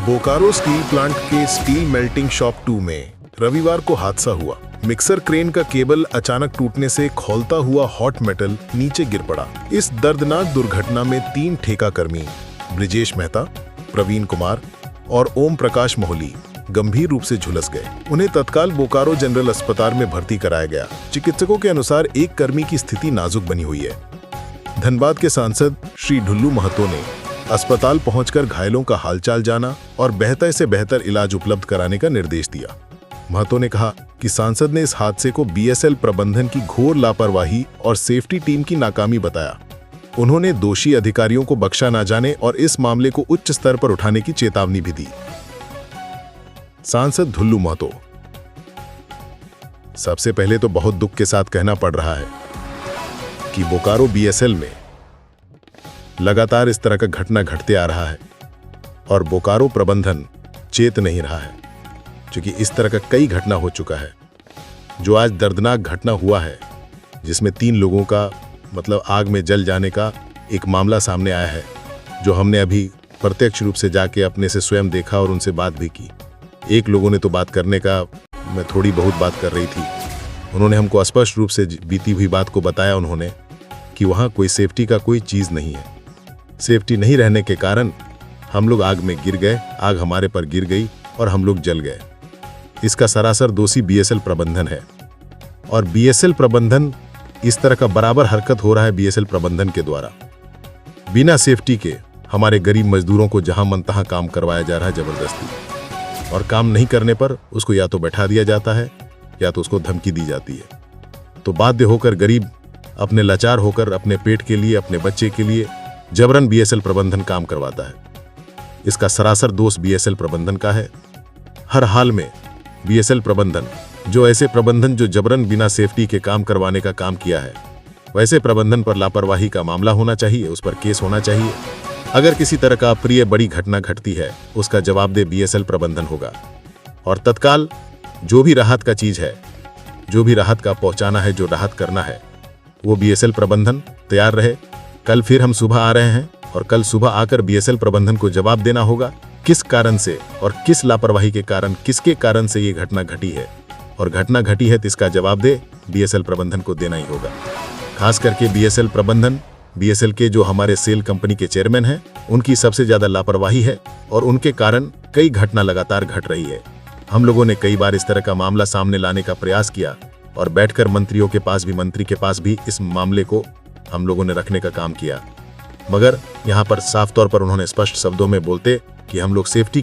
Bokaro steel plant के steel melting shop 2 में रविवार को हादसा हुआ। मिक्सर क्रेन का केबल अचानक टूटने से खौलता हुआ हॉट मेटल नीचे गिर पड़ा। इस दर्दनाक दुर्घटना में 3 ठेका कर्मी ब्रिजेश मेहता, प्रवीण कुमार और ओम प्रकाश मोहली गंभीर रूप से झुलस गए। उन्हें तत्काल बोकारो जनरल अस्पताल में भर्ती कराया गया। चिकित्सकों के अनुसार एक कर्मी की स्थिति नाजुक बनी हुई है। धनबाद के सांसद श्री ढुल्लू महतो ने अस्पताल पहुंचकर घायलों का हालचाल जाना और बेहतर से बेहतर इलाज उपलब्ध कराने का निर्देश दिया। महतो ने कहा कि सांसद ने इस हादसे को बीएसएल प्रबंधन की घोर लापरवाही और सेफ्टी टीम की नाकामी बताया। उन्होंने दोषी अधिकारियों को बख्शा ना जाने और इस मामले को उच्च स्तर पर उठाने की चेतावनी भी दी। सांसद ढुल्लू महतो: सबसे पहले तो बहुत दुख के साथ कहना पड़ रहा है कि बोकारो बीएसएल में लगातार इस तरह का घटना घटते आ रहा है और बोकारो प्रबंधन चेत नहीं रहा है, क्योंकि इस तरह का कई घटना हो चुका है। जो आज दर्दनाक घटना हुआ है जिसमें 3 लोगों का आग में जल जाने का एक मामला सामने आया है, जो हमने अभी प्रत्यक्ष रूप से जाके अपने से स्वयं देखा और उनसे बात भी की। एक लोगों ने तो बात करने का, मैं थोड़ी बहुत बात कर रही थी, उन्होंने हमको स्पष्ट रूप से बीती हुई बात को बताया उन्होंने कि वहाँ कोई सेफ्टी का कोई चीज़ नहीं है। सेफ्टी नहीं रहने के कारण हम लोग आग में गिर गए, आग हमारे पर गिर गई और हम लोग जल गए। इसका सरासर दोषी बीएसएल प्रबंधन है और बीएसएल प्रबंधन इस तरह का बराबर हरकत हो रहा है बीएसएल प्रबंधन के द्वारा। बिना सेफ्टी के हमारे गरीब मजदूरों को जहां मन तहां काम करवाया जा रहा है जबरदस्ती, और काम नहीं करने पर उसको या तो बैठा दिया जाता है या तो उसको धमकी दी जाती है। तो बाध्य होकर गरीब अपने लाचार होकर अपने पेट के लिए, अपने बच्चे के लिए जबरन बीएसएल प्रबंधन काम करवाता है। इसका सरासर दोष बीएसएल प्रबंधन का है। हर हाल में बीएसएल प्रबंधन, जो ऐसे प्रबंधन जो जबरन बिना सेफ्टी के काम करवाने का काम किया है, वैसे प्रबंधन पर लापरवाही का मामला होना चाहिए, उस पर केस होना चाहिए। अगर किसी तरह का अप्रिय बड़ी घटना घटती है, उसका जवाबदेह बीएसएल प्रबंधन होगा और तत्काल जो भी राहत का चीज है, जो भी राहत का पहुंचाना है, जो राहत करना है, वो बीएसएल प्रबंधन तैयार रहे। कल फिर हम सुबह आ रहे हैं और कल सुबह आकर बीएसएल प्रबंधन को जवाब देना होगा किस कारण से और किस लापरवाही के कारण, किसके कारण से ये घटना घटी है, और घटना घटी है तो इसका जवाबदेह बीएसएल प्रबंधन को देना ही होगा। खास करके बीएसएल प्रबंधन, बीएसएल के जो हमारे सेल कंपनी के चेयरमैन हैं, उनकी सबसे ज्यादा लापरवाही है और उनके कारण कई घटना लगातार घट रही है। हम लोगों ने कई बार इस तरह का मामला सामने लाने का प्रयास किया और बैठकर मंत्रियों के पास भी, मंत्री के पास भी इस मामले को हम लोगों ने रखने का काम किया, मगर यहाँ पर साफ तौर पर उन्होंने स्पष्ट शब्दों में बोलते कि हम लोग सेफ्टी